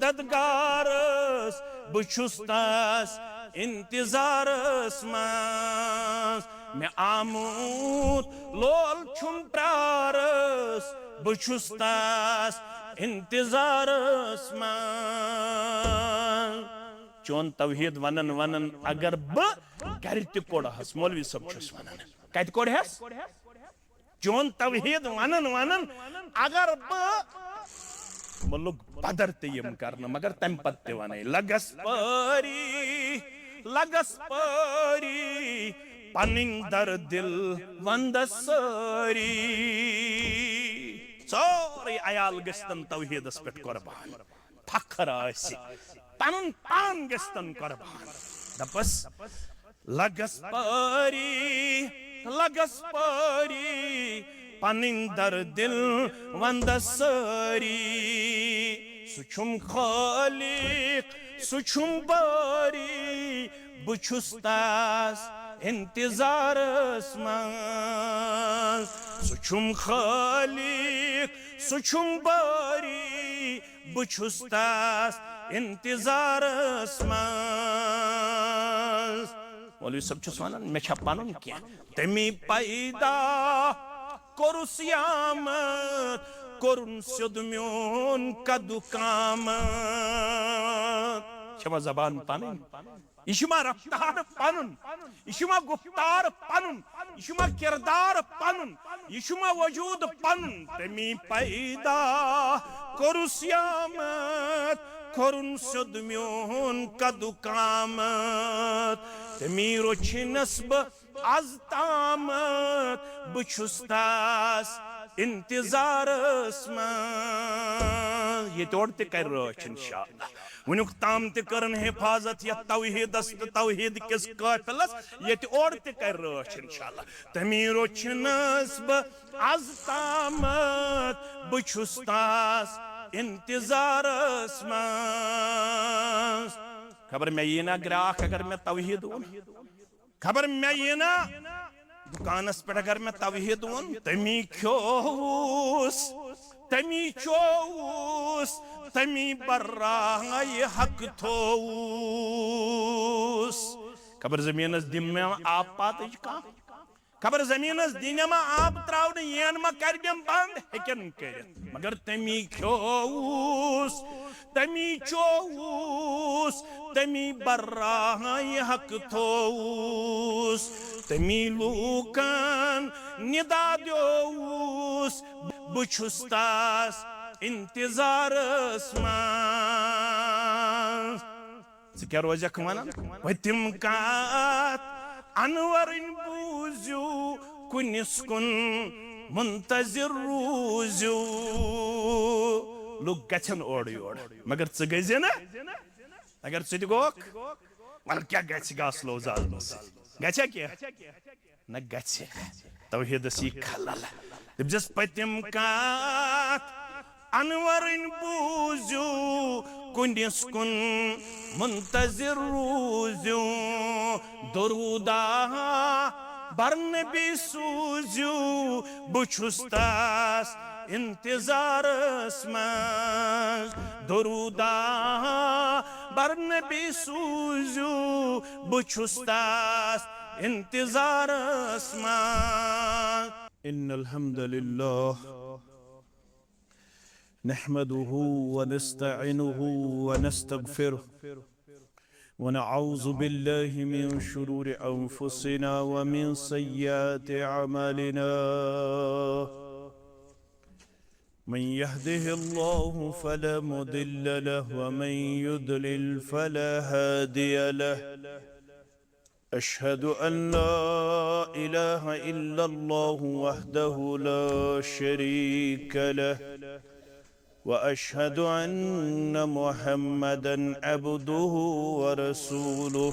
मददगारस बुछुस तस इंतजारस मज मे आमूत लोल छुम प्रारस बुछुस तस इंतजारस मज चोन तौहीद वनन वनन अगर ब घर तह कोड़हस मौलवी सब छुस वनन कत कोड़हस चोन तौहीद वनन वनन अगर ब मुल्क बदर तयम करना मगर तम पत वन लगस परी पनिन दर दिल वंदस सारी सारे अयाल गस्तन तौहीदस पे कुर्बान फखर आसि पनुन पान गस्तन कुर्बान दपस लगस परी पनिन दर दिल वंदस सारी सुछुम खालिक सुछुम बारी बुछुस तस इंतजारस मज सुछुम खालिक सुछुम बारी बुछुस तस इंतजारस मज मौलवी सब छुस वनान मे छा पनुन क्या तमी पैदा कोरुसियामत कोरुन सुद म्योन कदु कामत छमा जबान पनुन इशमा रफ्तार पनुन इशमा गुफ्तार पनुन इशमा किरदार पनुन इशमा वजूद पनुन तमी पैदा कोरुसियामत कोरुन सुद म्योन कदु कामत तमी रोचिनस ब आज तामत बुछुस तस इंतजारस मज ये तोड़ ते कर रोच इंशाअल्लाह वनुक ताम ते करन हिफाजत या तौहीदस तौहीद किस काफिलस ये और ते कर रोच इंशाअल्लाह तमी रोचनस ब आज तामत बुछुस तस इंतजारस मज खबर मैं ये ना ग्राहक अगर मैं तौहीद वन खबर मैं ये ना दुकानस पे अगर मैं तौहीद वन तमी खोस तमी चोस तमी बर्राय हक थोस खबर जमीनस दिम में आप पात का खबर जमीनस दिनमा आप त्रावन येन मा कर देम बंद हेकन कर मगर तमी खोस तमी चोस तमी बर्राय हक थोस तमी लूकन निदा दोस बुछुस तस इंतजारस मज क्या रोजक वनान वतिम कात अनवरिन बूजू कुनिस कुन मुंतजिर रूजू लोग गछन ओड़ योड़ मगर च गजे ना अगर च गोक वल क्या गछ गासलो जालमस गछा क्या न गछ तौहीदस यी खलल दबजस पतिम कात अनवरिन बूजू कुनिस कुन मुंतजिर रूजू दरूदा बरन भी सूजू बुछुस तस इंतजारस मज दरूदा बरन भी सूजू बुछुस तस इंतजारस मज इन्नल हम्दुलिल्लाह नहमदुहु व नस्तईनुहु व नस्तगफिरुह व नऊज़ु बिल्लाहि मिन शुरूरि अंफुसिना व मिन सय्यिआति अमालिना मन यहदिहिल्लाहु फला मुदिल्ल लहु व मन युद्लिल फला हादिय लहु अशहदु अन ला इलाहा इल्लल्लाहु वहदहु ला शरीक लहु وأشهد أن محمدا عبده ورسوله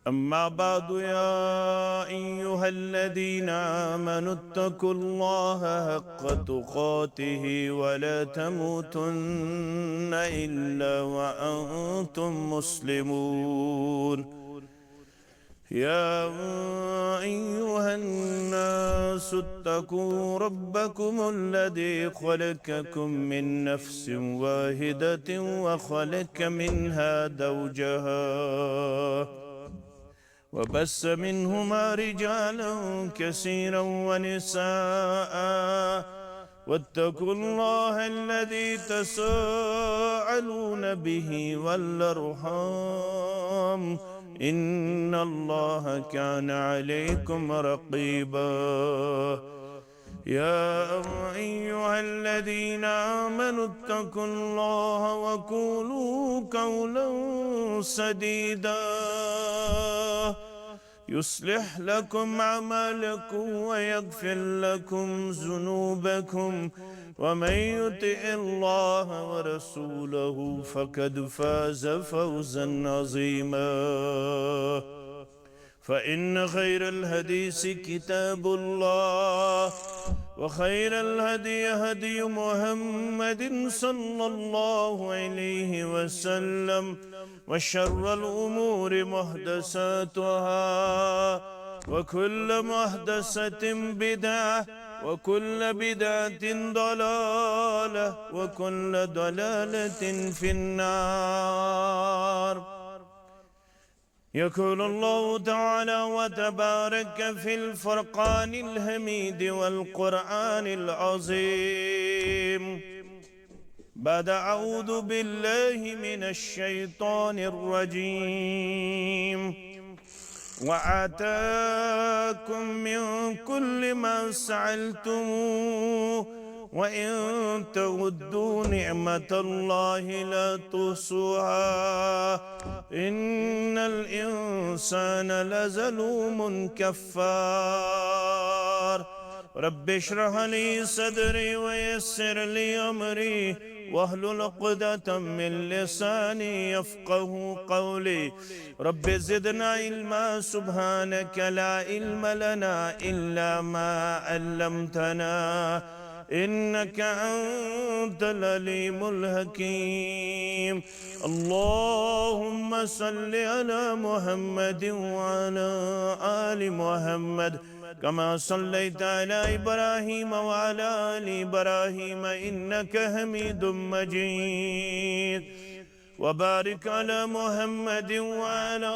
أما بعد يا أيها الذين آمنوا اتقوا الله حق تقاته ولا تموتن إلا وأنتم مسلمون يا أيها الناس اتقوا ربكم الذي خلقكم من نفس واحدة وخلق منها زوجها وبث منهما رجالا كثيرا ونساء واتقوا الله الذي تساءلون به والأرحام إن الله كان عليكم رقيبا يا أيها الذين آمنوا اتقوا الله وقولوا قولا سديدا يصلح لكم أعمالكم ويغفر لكم ذنوبكم ومن يطع الله ورسوله فقد فاز فوزا عظيما فإن خير الحديث كتاب الله وخير الهدي هدي محمد صلى الله عليه وسلم وشر الأمور محدثاتها وكل محدثة بدعة وكل بدعة ضلالة وكل ضلالة في النار. يقول الله تعالى وتبارك في الفرقان الحميد والقرآن العظيم بعد أعوذ بالله من الشيطان الرجيم وآتاكم من كل ما سألتموه وإن تعدوا نعمة الله لا تحصوها إن الإنسان لظلوم كفار. رب اشرح لي صدري ويسر لي أمري واحلل عقدة من لساني يفقه قولي. رب زدنا علما سبحانك لا علم لنا إلا ما علمتنا إنك أنت العليم الحكيم. اللهم صل على محمد وعلى آل محمد كما صليت على إبراهيم وعلى آل إبراهيم إنك حميد مجيد وبارك على محمد وعلى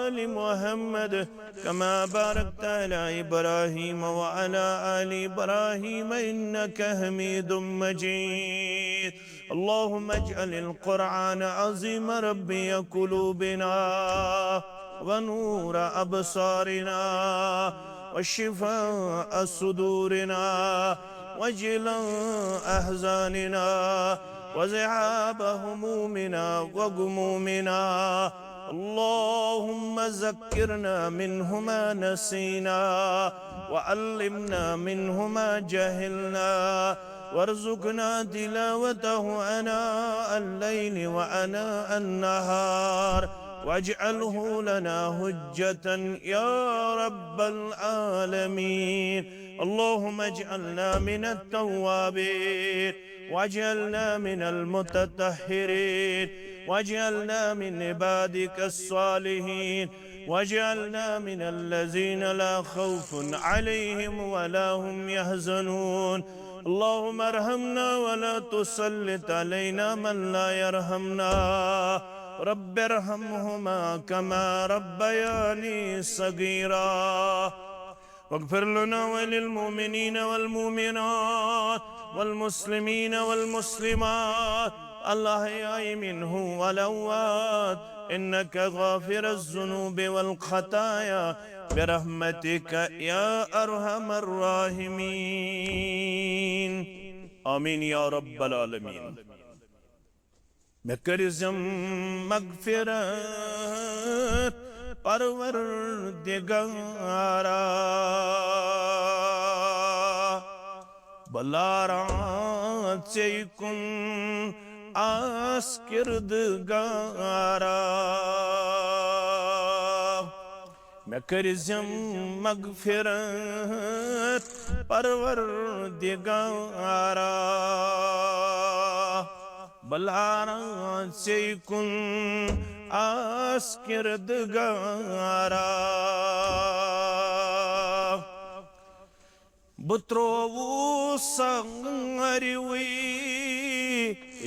آل محمد كما باركت على إبراهيم وعلى آل إبراهيم إنك حميد مجيد. اللهم اجعل القرآن عظيم ربي قلوبنا ونور أبصارنا وشفاء صدورنا وجلاء أحزاننا وذهاب همومنا وغمومنا. اللهم ذكرنا منه ما نسينا وعلمنا منه ما جهلنا وارزقنا تلاوته آناء الليل وآناء النهار واجعله لنا هجة يا رب العالمين. اللهم اجعلنا من التوابين واجعلنا من المتطهرين واجعلنا من عبادك الصالحين واجعلنا من الذين لا خوف عليهم ولا هم يحزنون. اللهم ارحمنا ولا تسلط علينا من لا يرحمنا. رب ارحمهما كما ربياني صغيرا. واغفر لنا وللمؤمنين والمؤمنات والمسلمين والمسلمات الأحياء منهم والأموات إنك غافر الذنوب والخطايا برحمتك يا أرحم الراحمين. آمين يا رب العالمين. مكرزم مغفرت پروردگارا بلاران چیکن آس کردگارا مکرزم مغفرت پروردگارا बलारा से कुन आस किरदगारा बुत्रोवु संगरिवी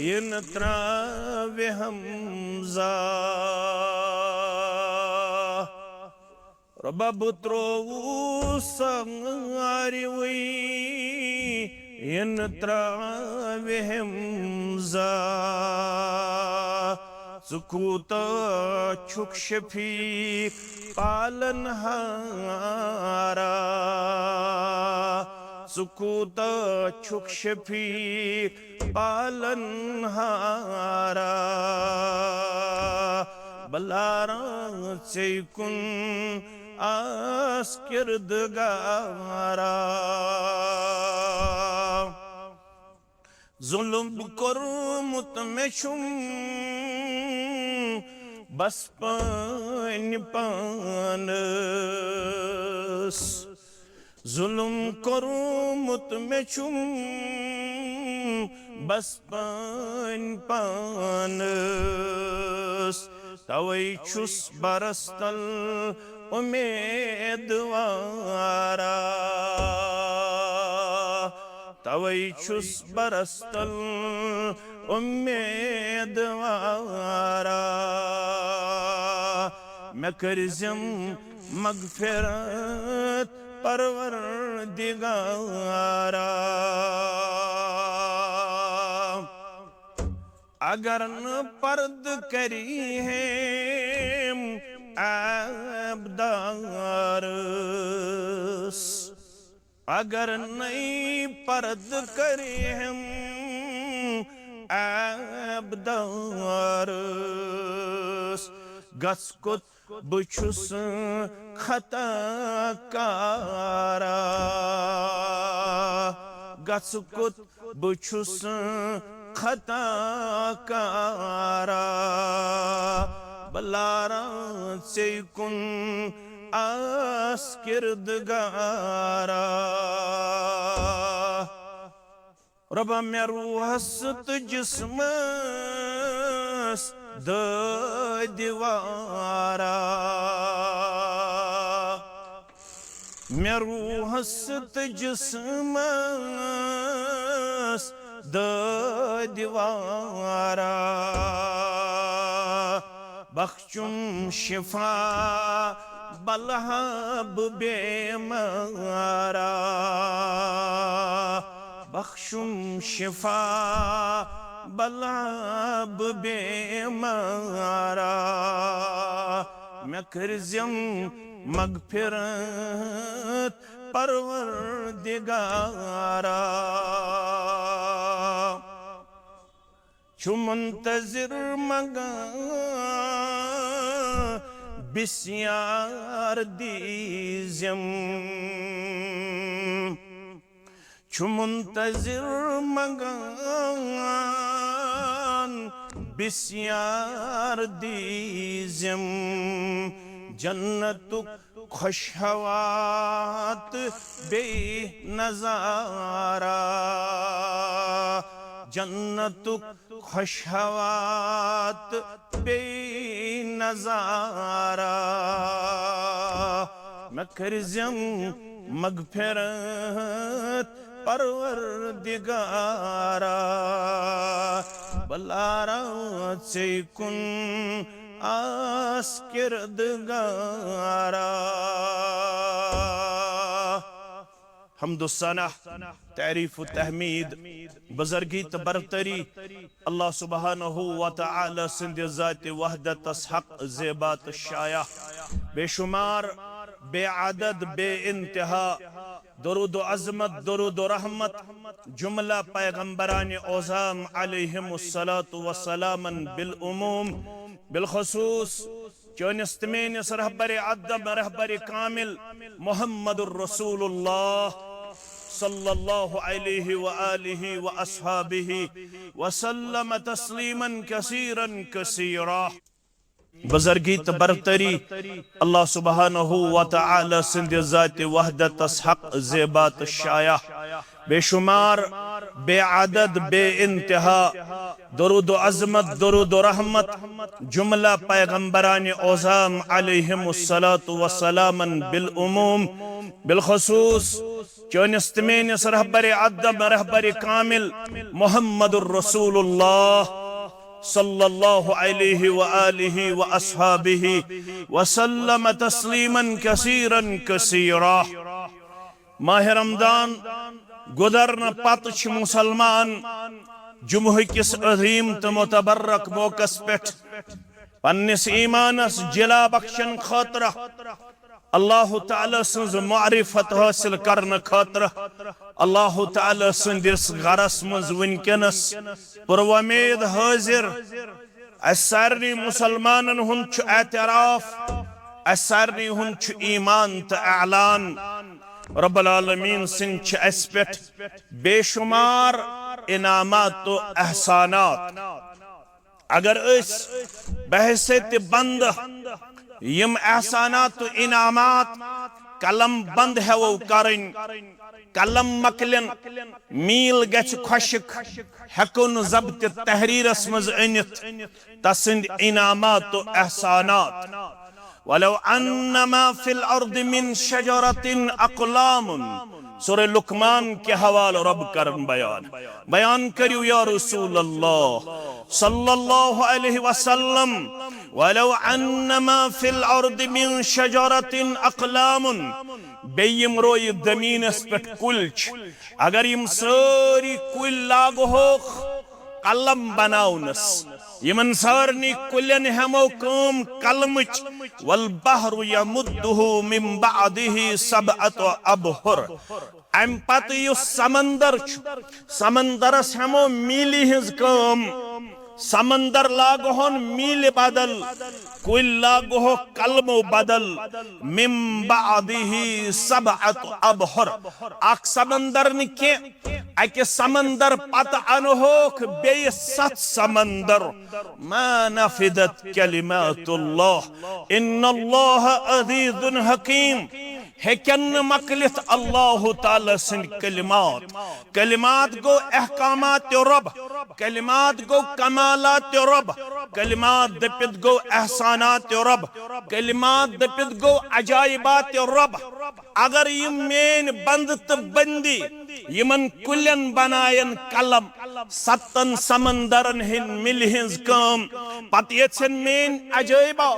इन त्रावे हमजा रबा बुत्रोवु संगरिवी इन त्रावे हमजा सुकूता छुक शफीक पालनहारा सुकूता छुक शफीक पालनहारा बलारा से कुन आस किरदगारा जुल्म कोरमुत में शुम बस पान पानस जुल्म कोरमुत में शुम बस पान पानस तवै छुस बरस्तल उम्मीदवारा तवै छुस बरस्तल उम्मीदवारा मैं करज़म मगफिरत परवरदिगारा अगर न पर्द करी है आबदारस अगर नहीं पर्द करे हम आबदारस गस्कुत बुछुस खता कारा गस्कुत बुछुस खता कारा बलारा से कुन आस किरदगारा रबा मैं रूहस्त जिस्मस द दीवारा मैं रूहस्त जिस्मस द दीवारा बख्शुम शिफा बलहब बेमारा बख्शुम शिफा बलहब बेमारा मैं करज़म मगफिरत परवरदिगारा छु मुंतज़िर मगा बिस्यार दीज़म छु मुंतज़िर मगान बिस्यार दीज़म जन्नतुक खुशहवात बे नज़ारा जन्नतुक खुशहवात बे नज़ारा मैं करज़म मगफिरत परवरदिगारा बलारा से कुन आस किरदगारा हम्दुस्सना तारीफ तहमीद बुज़ुर्गी त बरतरी अल्लाह सुब्हानहू व तआला सिंध ज़ात वहदत हक ज़ेबात शाया बेशुमार बेअदद बेइंतहा दरूद अज़मत दरूद रहमत जुमला पैगंबरान औज़ाम अलैहिमुस्सलातु वस्सलामन बिल उमूम बिलखुसूस चौनिस तमेनिस रहबर अदब रहबर कामिल मुहम्मदुर रसूलुल्लाह सल्लल्लाहु अलैहि व आलिहि व अस्हाबिहि व सल्लम तस्लीमन कसीरन कसीरा बुज़ुर्गी त बरतरी अल्लाह सुब्हानहू व तआला सिंध ज़ात वहदत हक ज़ेबात शाया बेशुमार बेअदद बेइंतहा दरूद व अज़मत, दरूद व रहमत जुमला पैगम्बरान ओज़ाम अलैहिमुस्सलातु वस्सलामन बिल उमूम बिलखुसूस चौनिस तमेनिस रहबर अदब रहबर कामिल मुहम्मदुर रसूलुल्लाह सल्लल्लाहु अलैहि व आलिहि व अस्हाबिहि वसल्लम तस्लीमन कसीरन कसीरा। माह रमदान गुदरन पत मुसलमान जुम्ह किस अजीम तो मुतबर्रक मौकस पेठ पन्निस ईमानस जिला बख्शन खातर अल्लाह ताला सज मारिफत हासिल करन खातर अल्लाह ताला संदिस गरस मज वनकनस पुरवमेद हाजिर सारनी मुसलमानन हुंद एतराफ सारनी हुंद ईमान तो ऐलान रब्बुल आलमीन सिंध अस पेठ बेशुमार इनामात तो एहसानात। अगर बहसत बंद यम एहसानात तो इनामात कलम बंद है वो करन कलम मकलन मील गछ खुशक हकुन जब्त तहरीरस मज अनित तसिंद इनामात तो एहसानात। वलो अन्नमा फिल अर्द मिन शजरतिन अक़लाम सूरह लुक़मान के हवाले रब करन बयान करियो या रसूल अल्लाह सल्लल्लाहु अलैहि वसल्लम। वलो अन्नमा फिल अर्द मिन शजरतिन अक़लाम बेयम रोय जमीनस पेठ कुल अगर यम सारी कुल लागो कलम बनावनस यमन सारनी कुलन हमो कम कलमच वल बहरु यमुद्दुहु मिन बअदिहि सबअतु अबहुर अम पत समंदर समंदरस हमो मीली हिज कम समंदर लागोहन मील बदल कुल लागो कलमो बदल मिन बअदिहि सबअतु अबहुर अक समंदर निके अके समंदर पत अनहोक बे सत समंदर मा नफिदत कलिमातुल्लाह इन्नल्लाह अज़ीज़ुन हकीम हेकन मकलित अल्लाह ताला सिंध कलिमात कलिमात गो अहकामात रब कलिमात गो कमालात रब कलिमात दपित गो एहसानात रब कलिमात दपित गो अजाइबात रब। अगर यम मेन बंद तो बंदी यमन कुलन बनायन कलम सत्तन समंदरन हिन मिल हिंज कम पत यछन मेन अजाइबा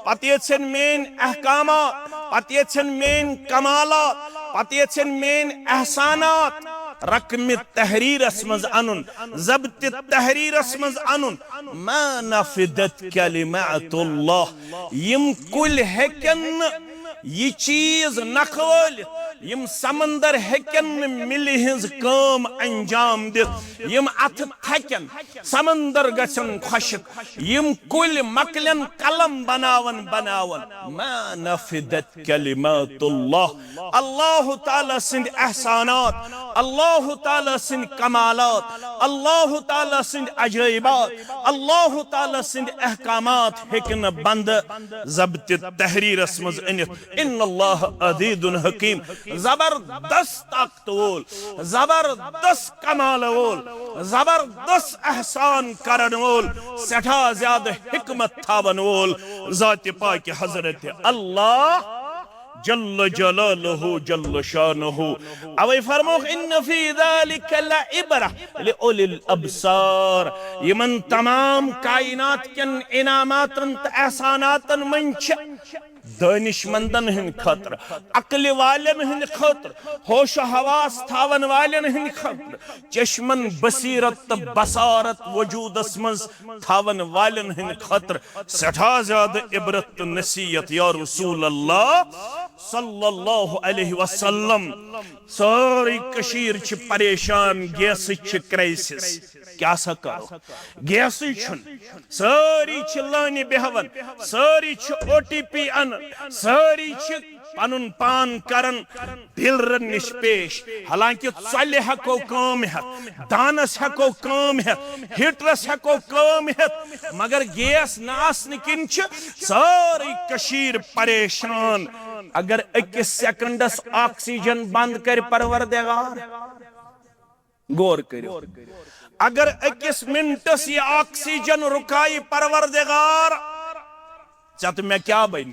पत यछन मेन अहकामात पत यछन मेन कमालात पत यछन मेन एहसानात रकम तहरीरस मज अनुन जब्त तहरीरस मज अनुन मा नफिदत कलिमातुल्लाह यम कुल हेकन ये चीज नखवल यम समंदर हेकन मिल हिंज काम अंजाम दित यम अथ थकन समंदर गछन खुशक यम कुल मकलन कलम बनावन मा नफिदत कलिमातुल्लाह। अल्लाह ताला सिंध एहसानात अल्लाह ताला सिंध कमालात अल्लाह ताला सिंध अजाइबात अल्लाह ताला सिंध अहकामात हेकन बंद जब्त तहरीरस मज अनित इन्नल्लाह अज़ीज़ुन हकीम जबरदस्त ताकत वोल जबरदस्त कमाल वोल जबरदस्त एहसान करन वोल सठा ज्यादा हिकमत थावन वोल ज़ात पाक हजरत अल्लाह जल्ल जलालहु जल्ल शानहु अवै फरमो इन फी ज़ालिक लइब्रा लिउलिल अबसार यमन तमाम कायनात के इनामातन एहसानातन मंच दानिशमंदन हिंद खतर अक्ल वालन हिंद खतर होश हवास थावन वालन हिंद खतर चश्मन बसीरत बसारत वजूदस मज थावन वालन हिंद खतर सठा ज्यादा इबरत नसीहत या रसूल अल्लाह सल्लल्लाहु अलैहि वसल्लम। सारी कशीर छ परेशान गैस छ क्राइसिस क्या सा करो गैस सारी छ लानी बेहवन सारी छ ओटीपी अन सारी छ पनुन पान करन बिलरन निश पेश हालांकि चले हको काम है दानस हको काम है हिटरस हको काम है मगर गैस नास निकिन छ सारी कशीर परेशान। अगर 21 सेकंडस ऑक्सीजन बंद कर परवरदिगार गौर करो अगर 21 मिनटस ये ऑक्सीजन रुकाई परवरदिगार चत मैं क्या बन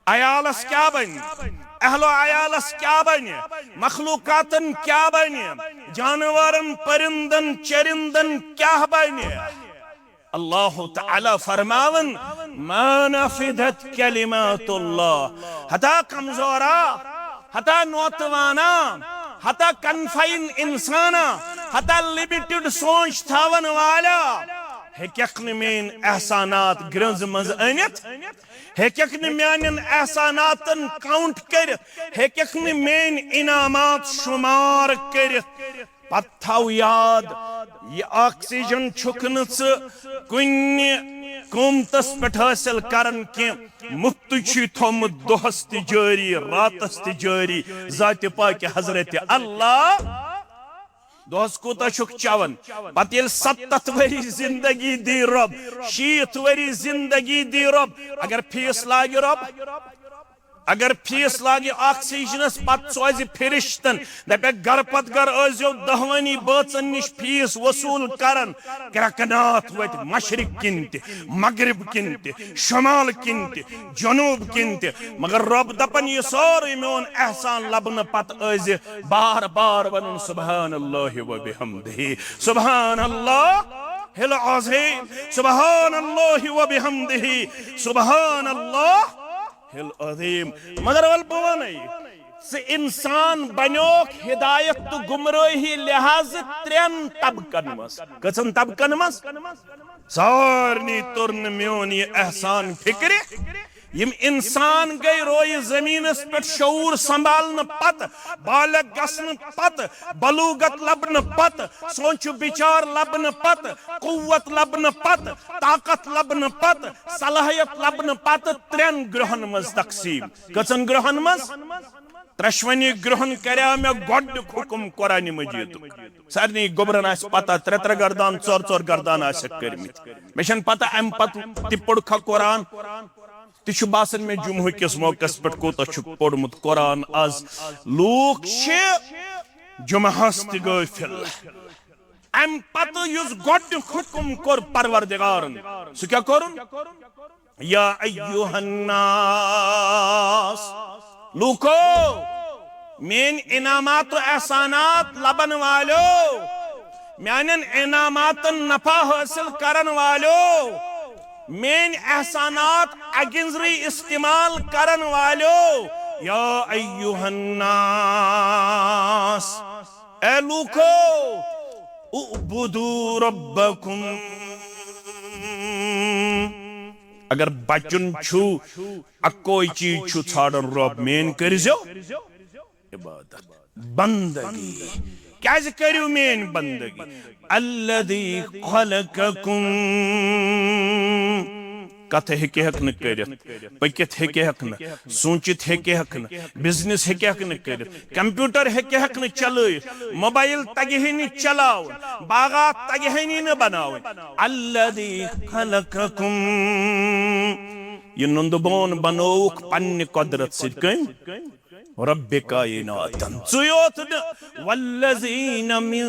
अयालस क्या बन अहलो अयालस क्या बन मखलूकातन क्या बन जानवरन परिंदन चरिंदन क्या बन अल्लाह तआला फरमावन मा नफिदत कलिमातुल्लाह हता कमजोरा हता नौतवाना हता कन्फाइन इंसाना हता लिमिटेड सोच थावन वाला हेक्यक मेन एहसानात ग्रंज मज अनित हेक्यक म्यान एहसानातन काउंट कर हेक्यक मेन इनामात शुमार कर पत थाव याद ये ऑक्सीजन छुकन कुन क़ौमतस पे हासिल करन के मुफ्त थोमुत दोहस त जारी रातस त जारी ज़ात पाक हजरत अल्लाह दोहस कोता छुक चवन पत ये 70 वरी जिंदगी दी रब 60 वरी जिंदगी दी रब अगर फीस लागे रब अगर फीस लागे ऑक्सीजनस पत सोज फिरिश्तन दपे घर पत घर आजो दहवानी बचन निश फीस वसूल करन क्रकनात वत मशरिक किन मगरिब किन शमाल किन जनूब किन मगर रब दपन ये सारे मोन एहसान लबन पत आज बार बार वन सुबहानल्लाह व बिहम्दिही सुबहानल्लाह हिल अज़ीम सुबहानल्लाह व बिहम्दिही सुबहानल्लाह अज़ीम मगर वल बवन से इंसान बनो हिदायत तो गुमराही लिहाज 3 तबकन मस कसन तबकन मस सारनी तुरन म्योन ये एहसान फिक्र यम इंसान गई रोय जमीनस पे शऊर संभालन पत बालक गसन पत बलूगत लबन पत सोच विचार लबन पत कुव्वत लबन पत ताकत लबन पत सलाहियत लबन पत 3 ग्रहन मज तकसीम कसन ग्रहन मज त्रश्वनी ग्रहण कर्या मे गोड हुकुम कुरान मजीद सारनी गोबरन आस पता 3 गर्दान 4 गर्दान आस करमित मेशन पता अम पत ति पढ़खा कुरान तिशु बासन में जुम्ह किस मौकस पे कोता पोड़मुत कुरान आज लोग जुमहस तिल अम पत युस गोड हुकुम कोर परवरदिगारन सु क्या करुन या अय्युहन नास लूको मेन इनामात व एहसानात लबन वालो म्यानन इनामातन नफा हासिल करन वालो मेन एहसानात अगिंजरी इस्तेमाल करन वालो या अय्युहन नास ए लूको उबुदू रब्बकुम अगर बचन छु अकोई चीज छु छाड़न रब मेन करिजो इबादत बंदगी क्या करियो मेन बंदगी अल्लज़ी खलक़कुम कथ हेके हक न करित पकित हेके हक न सोचित हेके हक न बिजनेस हेके हक न करित कंप्यूटर हेके हक न चलाइत मोबाइल तगहे न चलाओ बागात तगहे न बनाओ अल्लज़ी खलक़कुम ये नुंदबोन बनोक पन्ने कुदरत सिद कम रब्बे कायनातन सुयोत वल्लज़ीन मिन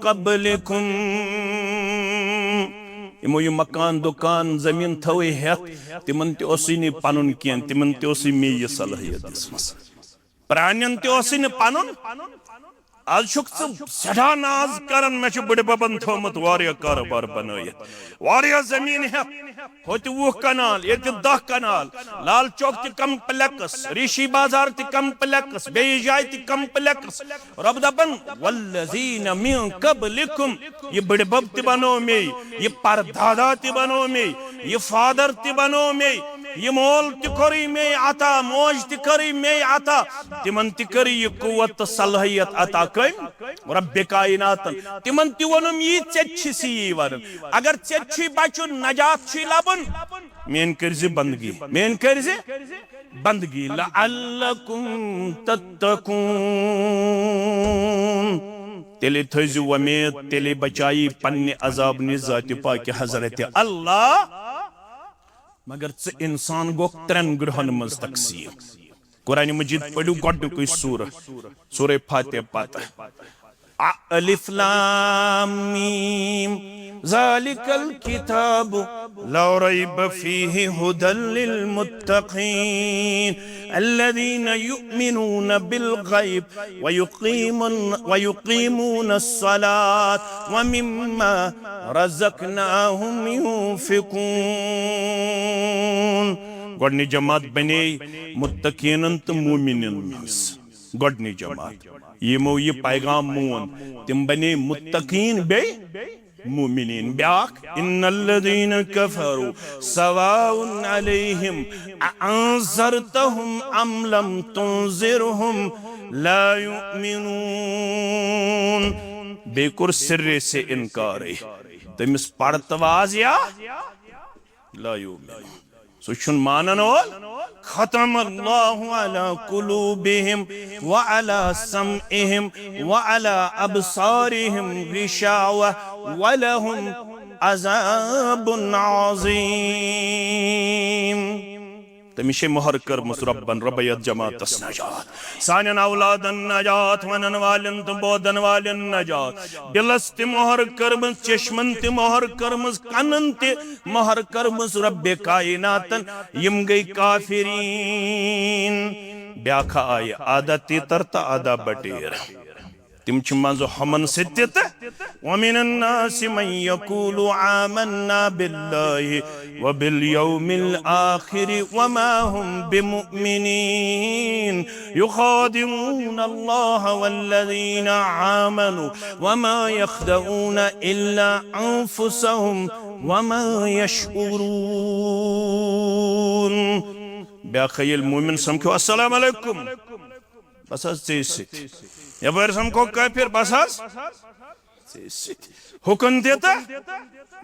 क़ब्लिकुम इमो ये मकान दुकान जमीन थवे हेत तिमन ते ओसी नि पनुन केन तिमन ते ओसी मे ये सलाहियत दिसमस प्राण्यन ते ओसी नि पनुन आज शुक सदा नाज करन मे छु बड़े बबन थोमत वारिया कारोबार बनायत वारिया जमीन है होती 20 कनाल ये 10 कनाल लाल चौक ति कम्प्लेक्स ऋषि बाजार ति कम्प्लेक्स बेजाय ति कम्प्लेक्स रब दबन वल्लज़ीन मिन क़ब्लिकुम ये बड़े बब ति बनो में ये परदादा ति बनो में ये फादर ति बनो में ये मोल ति करी में आता मौज ति करी में आता तिमन ति करी ये कुव्वत सलाहियत अता कम रब्बे कायनातन तिमन ति वनम ये चेछि सी वन अगर चेछि बचु नजात छी लबन मेन करजे बंदगी मेन करजे बंदगी लअल्लकुम तत्तकून तेले थजु वमेद तेले बचाई पन्ने अजाब नि जात पाक हजरत अल्लाह मगर च इंसान गो 3 ग्रहन मज तकसीम कुरान मजीद पढ़ू गोड कोई सूरह फातिहा पता अलिफ लाम मीम ज़ालिकल किताबु ला रैब फीहि हुदल लिल मुत्तक़ीन अल्लज़ीना युमिनून बिल गैब व युक़ीमून अस्सलात व मिम्मा रज़क़नाहुम युन्फ़िक़ून। गोडनी जमात बने मुत्तक़ीनन तो मोमिनन मस गोडनी जमात यमो ये पैगाम मोन तिम बने मुत्तक़ीन बे मोमिनीन ब्याक इन्नल्लज़ीन कफ़रू सवाउन अलैहिम अअंज़रतहुम अम लम तुंज़िरहुम ला युमिनून। बेकुर सिर्रे से इनकार तमिस पड़तवाज या ला युमिनून सुन मानन ओल खतम अल्लाहु अला कुलूबिहिम व अला समइहिम व अला अबसारिहिम गिशावा व लहुम अज़ाबुन अज़ीम। तमिशे मोहर कर मुसरबन रबयत जमात नजात सानन औलादन नजात वनन वालन तो बोदन वालन नजात दिलस ते मोहर करमस चश्मन ते मोहर करमस कनन ते मोहर करमस रब्बे कायनातन यम गई काफिरीन। ब्याखा आय आदा तीतर ता आदा बटेर तिम छ मंजो हमन सत्य व मिनन नासि मन यकूलु आमन्ना बिल्लाहि व बिल यौमिल आखिर व मा हुम बिमुमिनीन युखादिऊन अल्लाह वल्लज़ीना आमनु व मा यखदऊन इल्ला अनफुसहुम व मा यशऊरून। ब्याखयल मोमिन समखो अस्सलाम अलैकुम बस यपर समको काफिर बस हुकन ते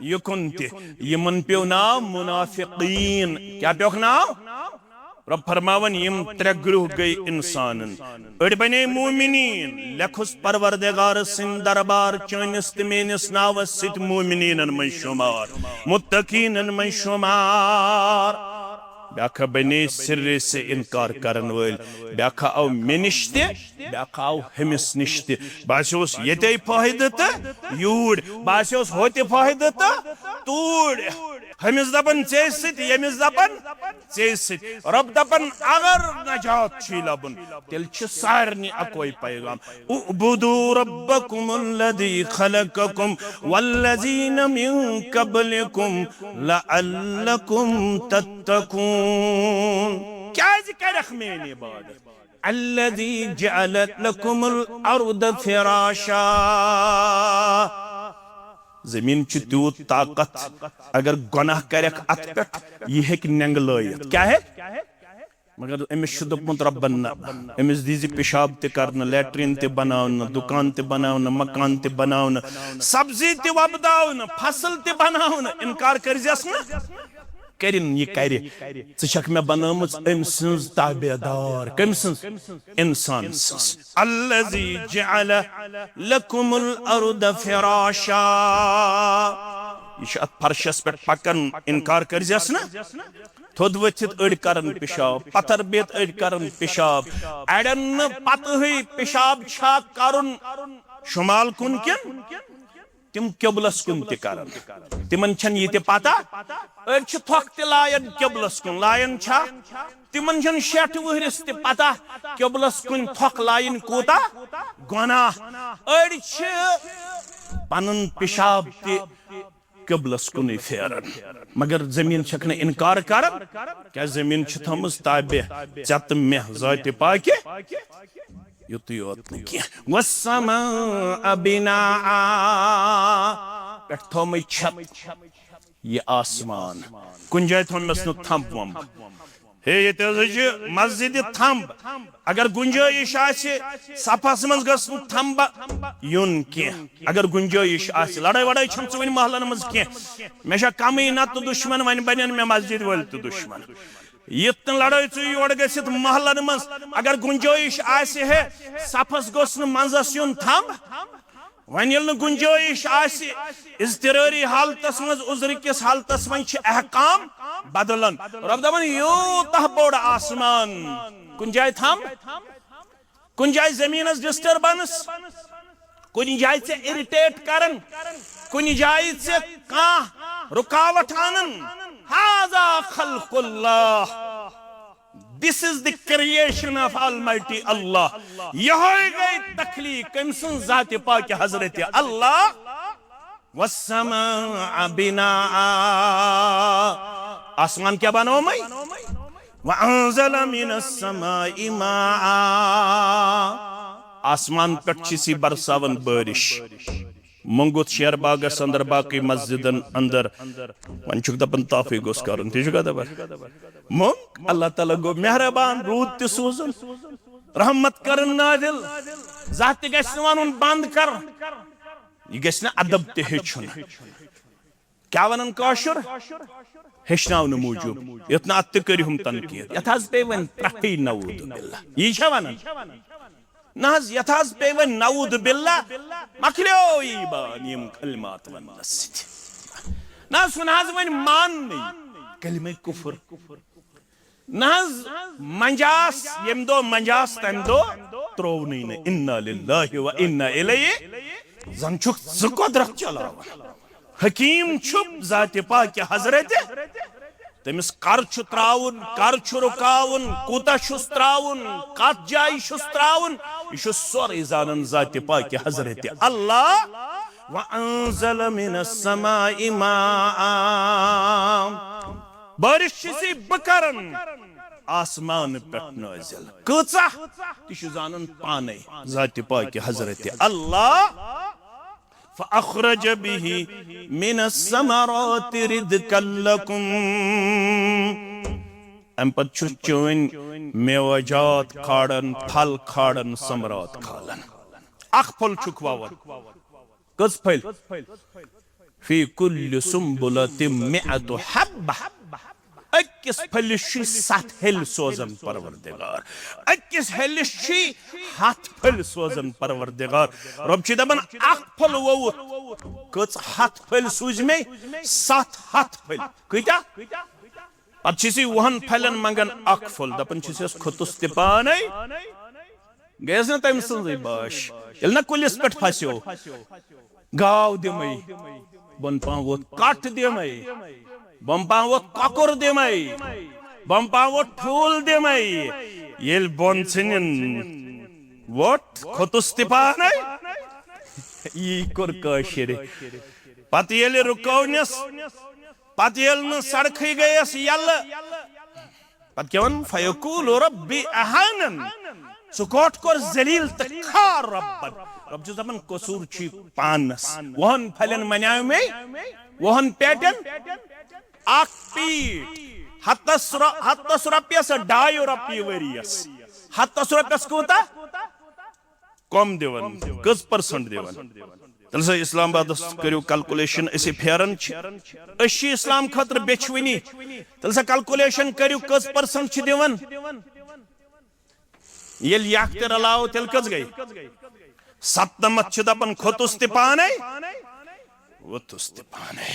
युकन ते यमन पे नाव मुनाफिकीन क्या पे नाव रब फरमावन यम त्रे ग्रुह गई इंसानन अड़ बने मोमिनीन लखुस परवरदिगार सिंह दरबार चनिस मेनिस नावस सित मोमिनीनन में शुमार मुत्तकीनन में शुमार। ब्याखा बने सिर्रे से इनकार करन वल ब्याखा आव मिनिश्ते ब्याखा आव हमिस निश्ते बासोस येते फायदे त यूड बासोस होते फायदे त तूड हमिस दपन चेसित यमिस दपन चेसित रब दपन अगर नजात छी लबन तिल छ सारनी अकोई पैगाम उबुदु रब्बकुमुल्लज़ी खलककुम वल्लज़ीना मिन क़ब्लिकुम लअल्लकुम तत्तकून। क्या करख मेनी इबादत अल्लज़ी जअल लकुमुल अर्द फिराशा जमीन च त्यूत ताकत अगर गुनाह करख अत पे यह हेक नंगलयत क्या है मगर अमिस दुपमुत रब्बन अमिस दीज पेशाब ते करन लैट्रिन ते बनावन दुकान ते बनावन मकान ते बनावन सब्जी ते वबदावन फसल ते बनावन इनकार करजस न करिन ये करे छक मे बनामुज अम सन्ज ताबेदार कम सन्ज इंसान सन्ज अल्लज़ी जअल लकुमुल अर्द फिराशा यह फर्शस पे पकन इनकार करजस न थोद वथित अड़ करन पेशाब पत्थर बेत अड़ करन पेशाब अड़न पत हुई पेशाब छा करन शुमाल कुन किन तिम किबलस कुन ते करन तिमन छन ये पता अड़ छ थोक ते लायन किबलस कुन लायन छा तिमन छन 60 वहरिस ते पता किबलस कुन थोक लायन कोता गुनाह अड़ छ पनन पेशाब ते किबलस कुन फेरन मगर जमीन छकन इनकार करन क्या जमीन छ थमस ताबे चत मे जाते पाके युत योत न कि वस्समा बिना पे थोम छत ये आसमान कुन जाय थोमस न थंब वम हे ये मस्जिद थंब अगर गुंजाइश आसे सफास मज गस थंब युन के अगर गुंजाइश आसे लड़ाई वड़ाई छम वन महलन मज के मे कमी न तो दुश्मन वन बन मे मस्जिद वल तो दुश्मन यत लड़ाई योड़ गसित महलन मज अगर गुंजाइश आसे है सफस गोस न मंजस युन थंब वन ये गुंजाइश आसे इज़्तिरारी हालतस मज उज़्र किस हालतस मज अहकाम बदलन रब दपन यूतह बोड़ आसमान कुन जाय थम कुन जाय जमीनस डिस्टर्बेंस कुनी जाय से इरिटेट करन, कुनी जाय से का रुकावट आनन, हाजा खल्कुल्लाह, this is the creation of Almighty Allah. यही गई तखलीक कमसन ज़ात पाक हज़रत अल्लाह। वस्समा बिनाआ, आसमान क्या बनो मैं, वअंज़ल मिनस समाई माआ, आसमान पे सी बरसावन बारिश। मंगुत शेर बागस अंदर बाकी मस्जिदन अंदर वंचुक दपन ताफी गोस करन तिजुगा दबर मंग अल्लाह ताला गो मेहरबान रूद ते सोजन रहमत करन नादिल जात गस वनुन बंद कर, ये गस न अदब ते हेचुन क्या वनन काशुर हेचनाव न मूजूब इतना अत करिहुम तनकीद यथाज पे वन त्रही नऊद बिल्लाह ये छ वनन नहज यथाज पे वन नऊद बिल्लाह मखलो ईबान यम कलमात वन नसित ना सुनाज वन मान नहीं कलमे कुफर नहज मंजास यम दो मंजास तम दो त्रोवनी ने इन्ना लिल्लाहि व इन्ना इलैहि जंचुक ज़क़दरत चलावन हकीम छुप ज़ात पाक हज़रत तमिस कर छु त्राउन कर छु रुकाउन कूता छुस त्राउन कत जाय छुस त्राउन यह सोरे जानन ज़ात पाक हज़रत अल्लाह। व अंज़ल मिनस समाई माआ, बारिश सी बकरन आसमान पे नाज़िल कचा तिशु जानन पाने ज़ात पाक हज़रत अल्लाह। फ़अख़रज बिही मिनस समराति रिज़्क़न लकुम, अम पत छु चोन मेवजात खाड़न फल खाड़न समरात खालन अख फल छु खवावन कस फल फी कुल्लि सुंबुलतिन मिअतु हब्बा, अकिस फलिश सत हेल सोजन परवरदिगार, अकिस हेलिश हथ फल सोजन परवरदिगार। रब छ दपन अख फल वोत कच हथ फल सूज में सत हथ फल कता पत छी वहन फलन मंगन अख फल दपन छस खुतुस ते पाने गैस न तम सज बाश यल न कुलिस पे फस्यो गाव दिमई बन पा वोत काट दिमई बम पा वोत ककुर दिमई बम पा वोत ठूल दिमई येल बोन छिन वोट खुतुस ते पाने ई कर काशिर पत येल रुकौनस पत येल न सड़खई गयस यल पत केवन फयकूल रब्बी अहानन सुकोट कर जलील त खार रब्बन। रब जो दपन कसूर छी पानस वहन फलन मनाव में वहन पेटन अख पीट हत्तस रपियस 2.5 रपी वरियस हत्तस रपियस कोता कम दिवन कस परसेंट दिवन तल से इस्लामाबाद करियो कैलकुलेशन ऐसे फेरन अछि इस्लाम खतर बेचवनी तल से कैलकुलेशन करियो कस परसेंट छ दिवन येल याख्तर अलाव तेल कस गई 7 छ दपन खुतुस ते पाने वतुस ते पाने।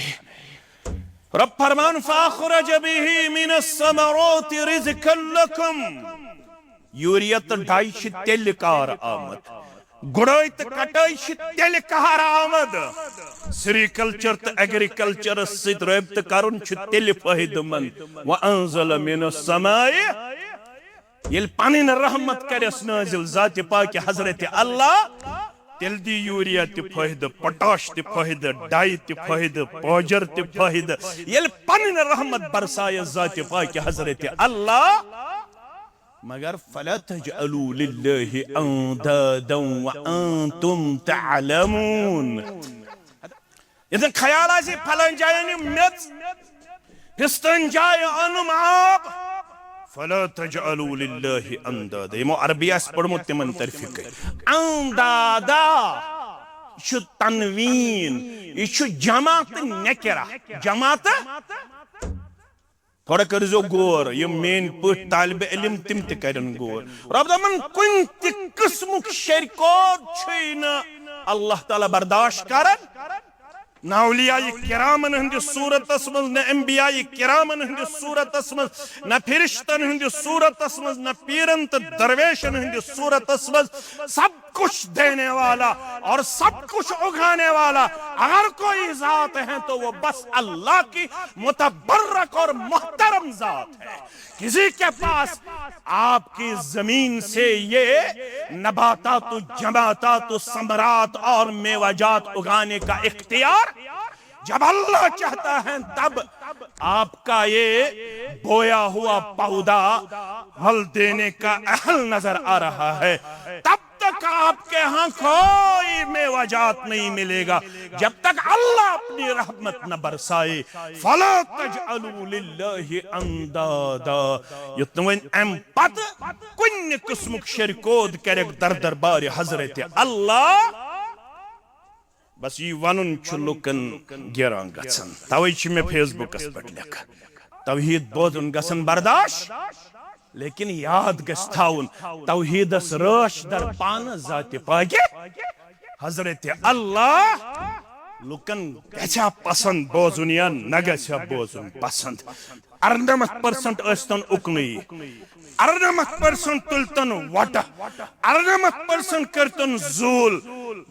रब फरमान फ़अख़रज बिही मिनस समराति रिज़्क़न लकुम, यूरियत डाई छ तेल कार आमद गुड़ाई त कटाई छ तेल कार आमद सेरिकल्चर त एग्रीकल्चर सित रब्त करुन छ तेल फायदेमंद। व अंज़ल मिनस समाई येल पानिन रहमत करस नाज़िल ज़ात पाक हज़रत अल्लाह तेल दी यूरिया ते फायदे पोटाश ते फायदे डाई ते फायदे पाउडर ते फायदे येल पानिन रहमत बरसाय ज़ात पाक हज़रत अल्लाह। मगर फला तजअलू लिल्लाहि अंदादन व अंतुम तअलमून, इधर ख्याल आसे फलन जाय मेच फिस्तन जाय अनुम आप फला तजअलू लिल्लाहि अंदादा यमो अरबियास पढ़मो तिमन तरफिक अंदादा छु तनवीन यु जमात नकरा जमात थोड़ा करजो गोर ये मेन पट तालिब इल्म तिम ते करन गोर। रब दमन कुन ते किस्म शरको छिन अल्लाह ताला बर्दाश्त करन न औलियाए किरामन हंद सूरतस मज न अंबियाए किरामन हंद सूरतस मज न फरिश्तन हंद सूरतस मज न पीरन त दरवेशन हंद सूरतस मज सब कुछ देने वाला और सब कुछ उगाने वाला अगर कोई जात है तो वो बस अल्लाह की मुतबर्रक और मोहतरम जात है। किसी के पास आपकी जमीन से ये नबातात जमातात समरात और मेवाजात उगाने का इख्तियार जब अल्लाह चाहता है तब आपका ये बोया हुआ पौधा फल देने का अहल नजर आ रहा है। तब तक आपके यहाँ कोई मेवाजात नहीं मिलेगा जब तक अल्लाह अपनी रहमत न बरसाए। फला तजअलू लिल्लाहि अंदादा युतवन एम पत कुन किस्मुक शरकोद करक दर दरबार हजरत अल्लाह बस ये वन लुकन गिरान गसन तवे मे फेसबुकस पे लिख तौहीद बोजन गसन बर्दाश्त लेकिन याद गस थाउन तौहीदस रश दर पान जाति पागे हजरत अल्लाह लुकन गछा पसंद बोजुन या न गछा बोजुन पसंद 98% अस्तन उकनी 98% तुलतन वट 98% करतन जूल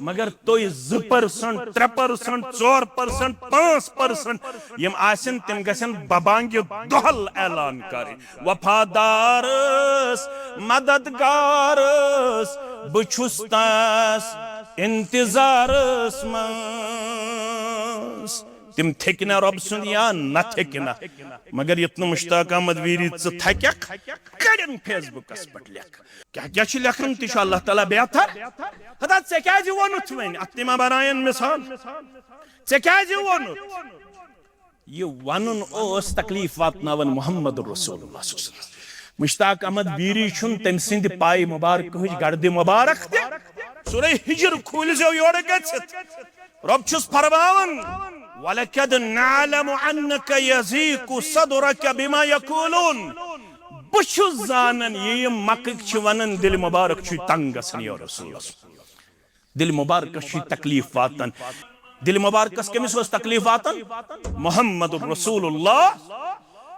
मगर तो 2% 3% 4% 5% यम आसन तिम गसन बबांग दोहल ऐलान करे वफादारस मददगारस बुछुस्तास इंतजारस मस तिम थेकिना रब सुन या न थेकिना मगर इतना मुश्ताक अहमद वीरी थक कड़न फेसबुकस पे लिख क्या क्या लिखन तह अल्लाह ताला बेहतर हदा ऐ क्या वोनुत वन अतिमा बनायन मिसाल ऐ क्या वोनुत ये वनुन ओस तकलीफ वातनावन मोहम्मद रसूलुल्लाह मुश्ताक अहमद वीरी छुन तम सिंद पाई मुबारक हुज गर्द मुबारक ते सूरह हिज्र खोल जो योर गछत रब छुस फरमावन वलकद नअलमु अन्नक यज़ीकु सदरक बिमा यकूलून बुशु जानन ये मकक छ वनन दिल मुबारक छ तंग गसन या रसूल दिल मुबारक छ तकलीफ वातन दिल मुबारक कमिस वस तकलीफ वातन मोहम्मद रसूलुल्लाह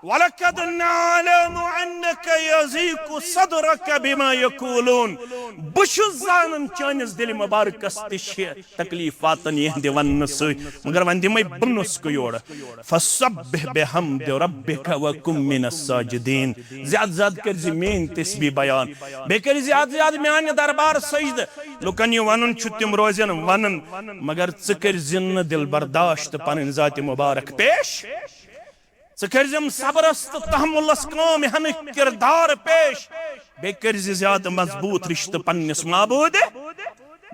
वलकद नअलमु अन्नक यज़ीकु सदरक बिमा यकूलून बुशु जानन चानिस दिल मुबारक तकलीफ वातन यहंद वन मगर वन दिमै बनस योर फसब्बिह बिहम्दि रब्बिक व कुम मिनस साजिदीन ज्यादा ज्यादा कर जी मेन तस्बीह बयान बे कर ज्यादा ज्यादा मेन दरबार सजद लुकन ये वनन छु तिम रोजन वनन मगर च कर जिन दिल बर्दाश्त पन जात मुबारक पेश कर्जम सबरस तो तहमुलस काम हन किरदार पेश बे कर्ज ज्यादा मजबूत रिश्ते पन्निस माबूद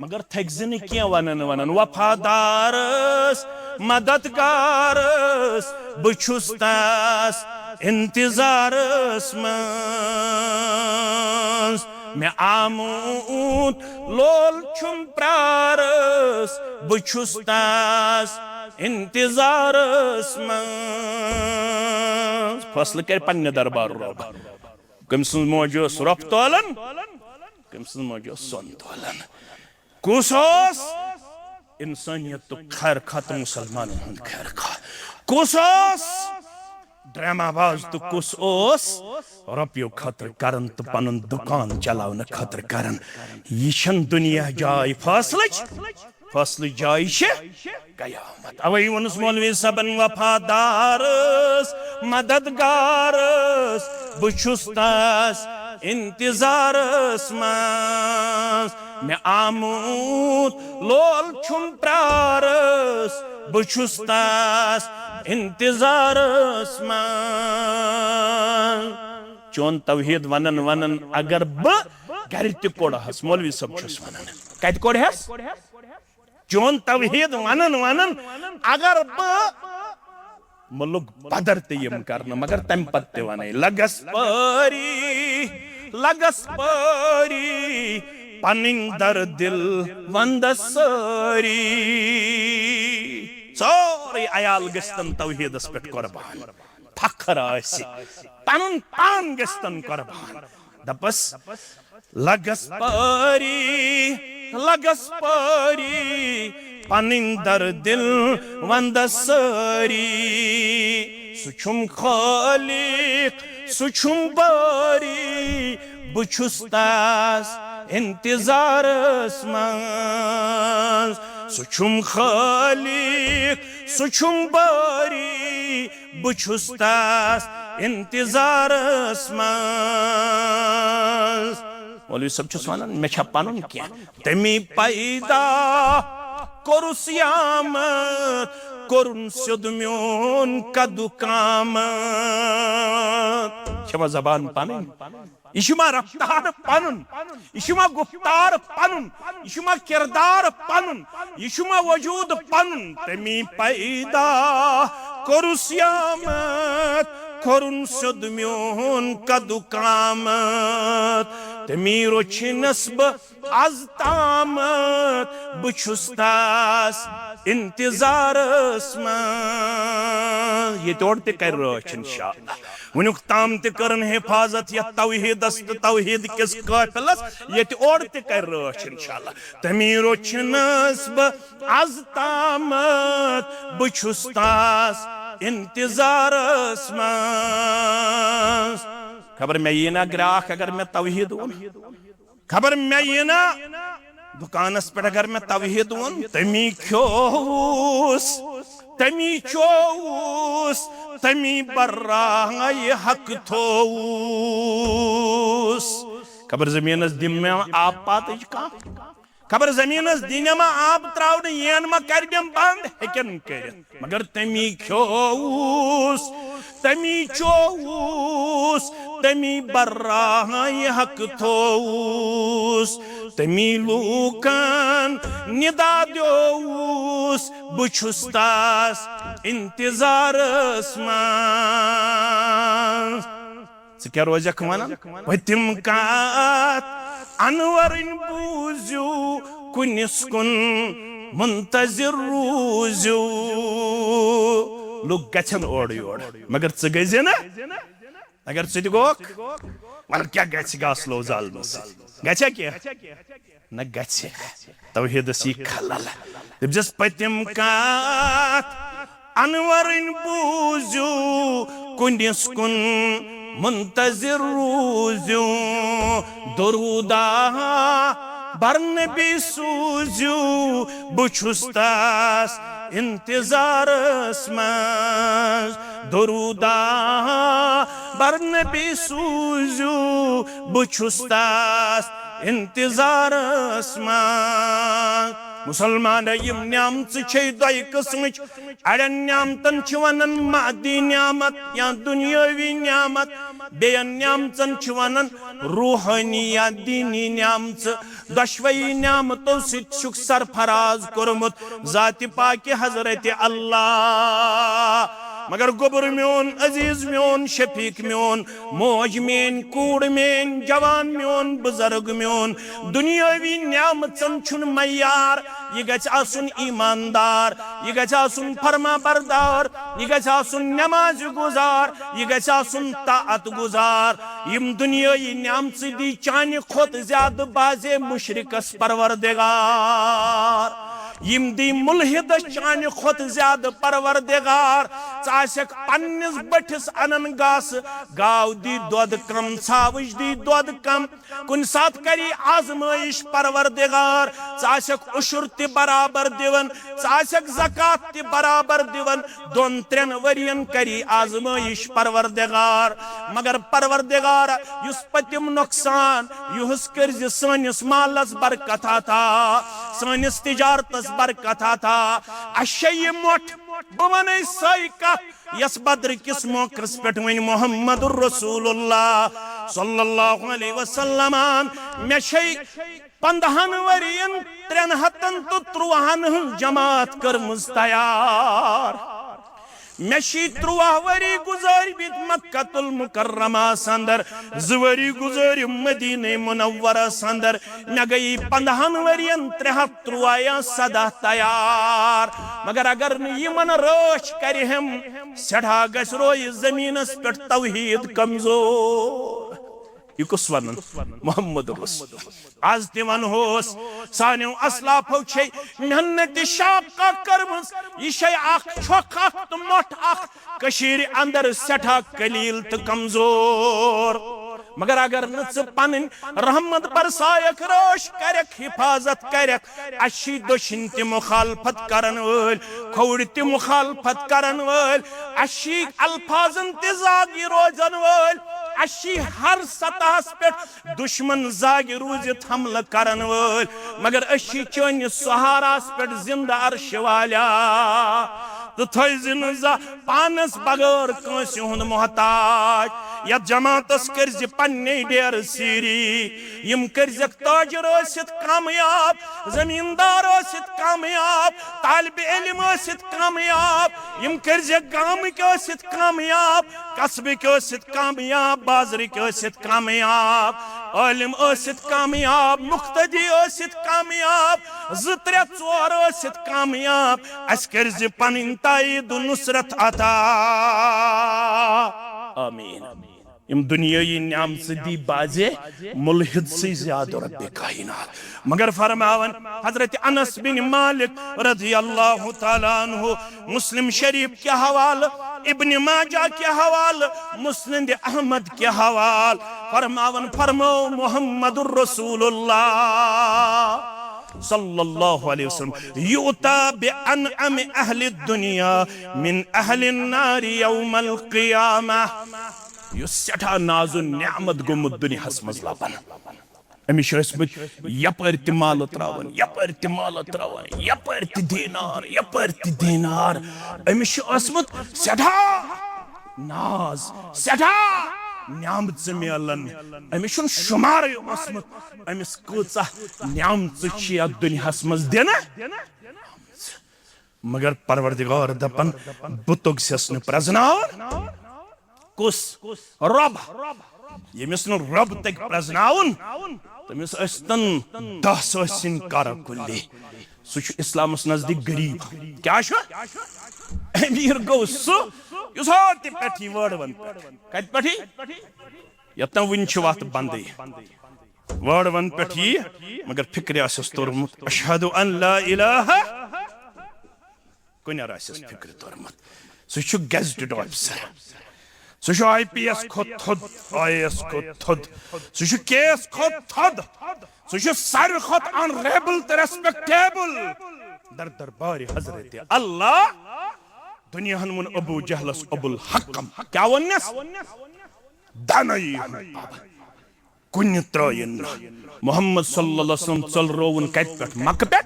मगर थकजन क्या वनन वनन वफादारस मददगारस बुछुस्तास इंतजारस मंस मैं आमूत लोल छुम प्रारस बुछुस्तास इंतजारस मंस फसल कर पन्ने दरबार रब कम सुन मौजो रफ तोलन कम सुन मौजो सोन तोलन कुसोस इंसानियत तो खैर खा तो मुसलमान खैर खा कुसोस ड्रामाबाज तो कुस ओस रपियो खतर करन तो पनुन दुकान चलावन खतर करन यिशन दुनिया जाय फसल जाय कयामत अवै वनुस मौलवी सबन वफादारस मददगारस बुछुस्तास इंतजारस मंस मैं आमूत लोल छुम प्रारस बुछुस्तास इंतजारस मंस चोन तौहीद वनन वनन अगर ब घर त कोड़हस मौलवी सब छुस वनन कत कोड़हस चोन तौहीद वनन वनन अगर ब मुलुक बदर तयम करना मगर तम पत्ते वने लगस परी पनिंदर दिल वंदसरी सारे अयाल गस्तन तौहीदस पे कुर्बान फखर आसी पनुन पान गस्तन कुर्बान दपस लगस परी पनिंदर दिल वंदसरी सुछुम खालिक सुछुम बारी बुछुस्तास इंतजारस मंज सुछुम खालिक सुछुम बारी बुछुस तास इंतजारस मंज मौलवी सब छुस वनान मे छा पनुन क्या तमी पैदा कोरुस यामत कोरुन स्योद म्योन कदु कामत क्षमा जबान पनुन इशुमा रफ्तार पनुन इशुमा गुफ्तार पनुन इशुमा किरदार पनुन इशुमा वजूद पनुन तमी पैदा कोरुस यामत कोरुन स्योद म्योन कदु कामत तमी रोचिनस ब आज तामत बुछुस तास इंतजारस मंज ये तोड़ ते कर रोच इंशाअल्लाह वनुक ताम ते करन हिफाजत या तौहीदस तौहीद किस काफिलस ये तोड़ ते कर रोच इंशाअल्लाह तमी रोचिनस ब आज तामत बुछुस तास इंतजारस मंज खबर मैं ये ना ग्राहक अगर मैं तौहीद हूं खबर मैं ये ना दुकानस पे अगर मैं तौहीद हूं तमी क्योस तमी चोस तमी बर्राय हक थोस खबर जमीनस दिन में आप पात का खबर जमीनस दिन में आप त्रावन येन मा कर बंद हेकन कर मगर तमी क्योस तमी चोस तमी बर्राय हक थोस तमी लूकन निदा द्योस बुछुस तास इंतजारस मंज क्या रोजक वनान पतिम कात अनवरिन बूजू कुनिस कुन मुंतजिर रूजू लोग गछन ओड़ योड़ मगर च गजे ना अगर च गोक वल क्या गछ गासलो जालमस गछा क्या न गछे तौहीद सी खलल जस पतिम कात अनवरिन बूजू कुनिस कुन मुंतजिर रूजू दरूदा बरन भी सूजू बुछुस तास इंतजारस मंज दरूदा बरन भी सूजू बुछुस तास इंतजारस मंज मुसलमान यम न्यामत छे दय किस्मच अड़न न्यामतन छ वनन मादी न्यामत या दुनियावी न्यामत बेयन न्यामतन छ वनन रूहानी या दीनी न्यामत दशवई न्यामतों सित शुक सरफराज कोरमुत जाति पाक हजरत अल्लाह मगर गोबर म्योन अजीज म्योन शफीक म्योन मौज मेन कूड़ मेन जवान म्योन बुजुर्ग म्योन दुनियावी न्यामतन छुन मयार ये गछ आसुन ईमानदार ये गछ आसुन फरमा बरदार ये गछ आसुन नमाज गुजार ये गछ आसुन ताअत गुजार यम दुनियावी न्यामत दी चान खोत ज्यादा बाजे मुशरिकस परवरदिगार यम दी मुल्हिद चान खोत ज्यादा परवरदिगार चाशक पन्निस बठिस अनन गास गाव दी दोद कम छावज दी दोद कम कुन साथ करी आजमाइश परवरदिगार चाशक उशुर ते बराबर दिवन चाशक ज़कात ते बराबर दिवन दोन त्रेन वरियन करी आजमाइश परवरदिगार मगर परवरदिगार युस पतिम नुकसान युस कर्ज सनिस मालस बरकत था सनिस तिजारतस बरकत था अशय मोट बवन सैका यस बद्र किस मौकस पे वन मोहम्मदुर रसूलुल्लाह सल्लल्लाहु अलैहि वसल्लम मे 15 वरियन 353 जमात करमज तैयार मे 13 वरी गुजार बित मक्कतुल मुकर्रमा संदर 2 वरी गुजार मदीने मुनव्वरा संदर मे गई 15 वरियन 313 सदा तैयार मगर अगर यमन रोश करे हम सड़ा गस रोय जमीनस पे तौहीद कमजोर युकुस वनन मोहम्मद रसूल आज दिवन होस सानियो असलाफो छे मेहनत शाका करमस ये शय अख छोख त मोट अख कशीर अंदर सठा कलील त कमजोर मगर अगर न पन रहमत बरसायक रोश करक हिफाजत करक अशी दोशिन ति मुखालफत करन वल खोड़ ति मुखालफत करन वल अशी अल्फाजन ति जागी रोजन वल अशी हर सतह पे दुश्मन जागी रूजित हमला करन वल मगर अशी चोन सहारास पे जिंदा अर्श वाला तो थोजिन पानस बगैर कंस हुंद मोहताज या जमातस कर्ज पन्ने डेर सीरी यम कर्जक ताजर ओसित कामयाब जमींदार ओसित कामयाब तालिब इल्म ओसित कामयाब यम कर्जक गाम के ओसित कामयाब कस्बे के ओसित कामयाब बाजरी के ओसित कामयाब आलिम ओसित कामयाब मुख्तदी ओसित कामयाब ज़त्रे ज़ोर ओसित कामयाब अस कर्ज पनिन ताईद नुसरत अता आमीन इम दुनियाई नाम से दी बाजे मुल्हिद से ज्यादा रब्बे कायनात मगर फरमावन हजरत अनस बिन मालिक रज़ियल्लाहु ताला अन्हु मुस्लिम शरीफ के हवाले इब्न माजा के हवाले मुस्लिम अहमद के हवाले फरमावन फरमो मुहम्मदुर रसूलुल्लाह सल्लल्लाहु अलैहि वसल्लम युता बिअनअम अहलि दुनिया मिन अहलि नार यौमल क़ियामह युस सठा नाज़ु नेमत गोमुत दुनियास मज लबन अमिश यपर ति माल त्रावन यपर ति माल त्रावन यपर ति दीनार अमिश सठा नाज सठा न्यामत मिलन अमिश शुमार अमिस कूचा न्यामत दुनियास मज दिन मगर परवरदिगार दपन बुतुग सस न प्रजनावन कुस रब यमिस न रब तक प्रजनावन तमिस अस्तन 10 सिन कर कुल्ली सुच इस्लामस नजदीक गरीब क्या अमीर गो सु युस हाथ पे वर्ड वन कत पे यत्न वन वत बंद वर्ड वन पे मगर फिक्र आसस तोरमुत अशहदु अन ला इलाहा कुन आसस फिक्र तोरमुत सुच गेजेटेड ऑफिसर सुच IPS खो थोद IAS खो थोद सुच केस खो थोद सुच सारे खो ऑनरेबल ते रेस्पेक्टेबल दर दरबार हजरत अल्लाह दुनिया हन मुन अबू जहलस अबुल हकम क्या वन्नस दानई कुन त्रयन मोहम्मद सल्लल्लाहु अलैहि वसल्लम चल रोवन कत पे मक्क पे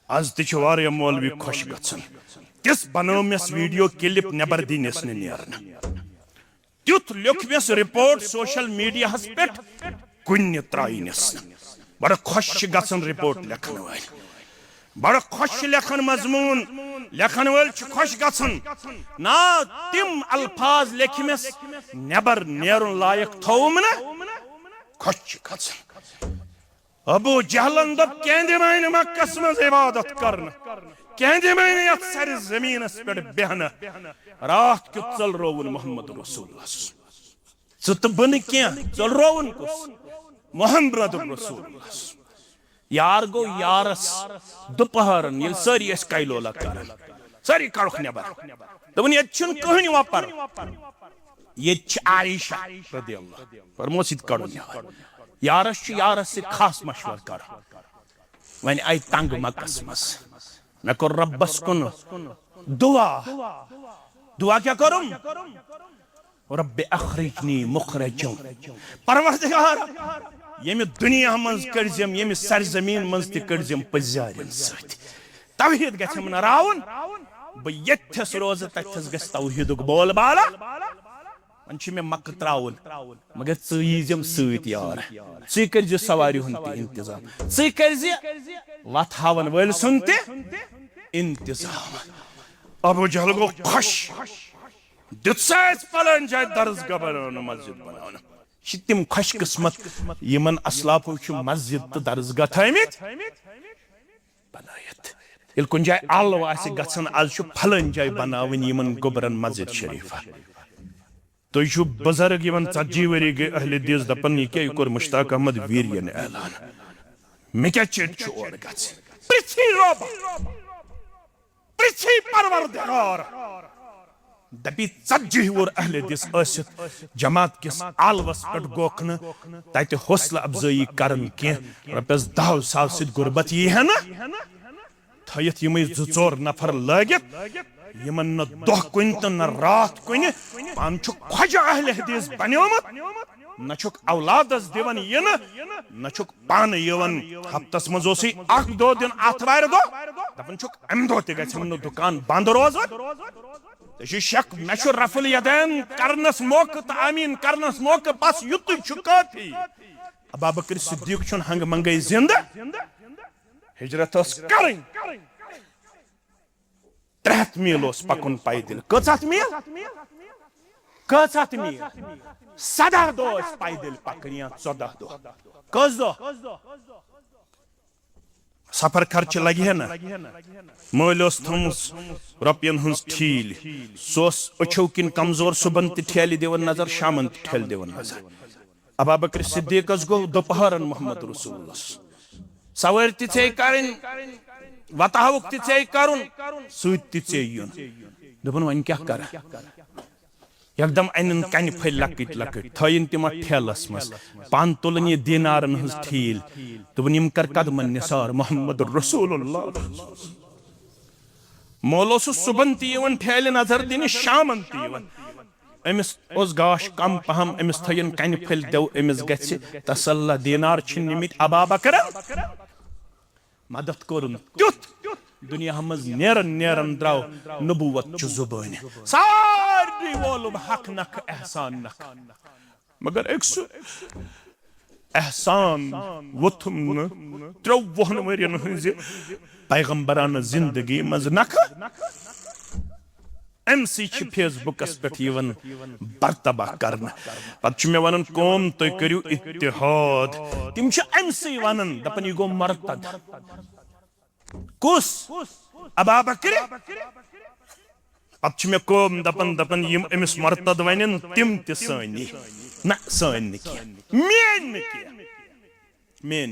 आज तिच वारिया मौलवी खुश गछन किस बनोमस वीडियो क्लिप नबर दिनस नेरन तुथ लिखमस रिपोर्ट सोशल मीडिया हस पे कुन त्राइनस बड़ा खुश गछन रिपोर्ट लेखन वाल बड़ा खुश लेखन मजमून लेखन वाल खुश गछन ना तिम अल्फाज लेखमस नबर नेरन लायक थौम ना खुश गछन अबू जहलन दब केंदे मैंने मक्कस में इबादत करना केंदे मैंने यत सर जमीन पे बहना रात क्यों चल रोवन मोहम्मद रसूलुल्लाह सुत बन क्या चल रोवन कुस मोहम्मद रसूलुल्लाह यार गो यारस दोपहरन ये सारी एस काइलोला करन सारी कड़ख नेबर दबन ये छुन कहनी वापर ये आयशा रदियल्लाहु फरमोसित कड़न यारस से खास मशवर कर वन आई तंग मक्कस मस मैं को रब्बस कुन दुआ दुआ क्या करूं रब्बे अखरिजनी मुखरजम परवरदिगार यमि दुनिया मंज करजम यमि सरजमीन मंज त करजम पजारन सत तौहीद गछम न रावन ब यथस रोज तथस गस तौहीदुक बोल बाला अंची में मक्क त्रावन मगर चीजम सत यार ची करज सवारी हुन इंतजाम ची करज वत हावन वल सुनते इंतजाम अबू जहल गो खुश दुत्सास पलन जाय दरसगाह बनावन मस्जिद बनावन तिम खुश किस्मत यमन असलाफो मस्जिद तो दरसगाह थमित बनायत इल कुन जाय आल आसे गसन आज फलन जाय बनावन यमन गोबरन मस्जिद शरीफा तो यह बुजुर्ग यमन 40 वरी गए अहले दिस दपन यह क्या कोर मुश्ताक अहमद वीरियन ऐलान मे क्या चिट और गछ पृथ्वी रब पृथ्वी परवरदिगार दपी 40 वोर अहले दिस असित जमात किस आलवस पे गोखन तत हौसला अफजाई करन कह रपस 10 साल सित गुरबत यी है ना थयत यम 2-4 नफर लगित यमन न दोह कुन तो न रात कुन पान छु ख्वाजा अहले हदीस बन्योमत न छुक औलादस दिवन यन न छुक पान यवन हफ्तस मजोसी 1-2 दिन आथवार दो दपन छुक अम दो ते गछम न दुकान बंद रोज शक मे रफुल यदैन करनस मौक तो आमीन करनस मौक बस युत काफी अबू बकर सिद्दीक छुन हंग मंगई जिंदा हिजरत करें 3 मील पकुन पैदल कत मील 17 दो पैदल पकन या 14 दो कस दो सफर खर्च लगे है ना मल थमस रुपयन हज ठील सोस अच्छो किन कमजोर सुबन ठेल दिवन नजर शामन ठेल दिवन नजर अबू बकर सिद्दीकस गो दोपहरन मोहम्मद रसूल सवार चे करें वताहुक चे करुन सूत चे युन दोपन वन क्या कर एकदम अन कन फल लकट लकट थयन तिम ठेलस मस पान तुलन ये दीनारन हज ठील दोपन यम कर कदमन निसार मोहम्मद रसूलुल्लाह मोलो सुबन तवन ठेल नजर दिन शामन तवन अमिस गाश कम पहम अमिस थयन कन फल दो अमिस गछ तसल्ला दीनार निमित अबू बकर मदद करन तुत दुनिया मज नेरन नेरन द्राव नबूवत चु जुबान सारी वोलुम हक नख एहसान नख मगर एक एहसान वुथुम न 53 वरियन हज पैगंबरान जिंदगी मज नख एमसी फेसबुकस पे बर्तबा कर पे मे वन कौम तुम करू इत्तिहाद तिम एमसी वन दपन यह गो मरतद कुस अबू बकर पे मे कौम दपन दपन यम अमिस मरतद वन तिम ती ना सन मेन मेन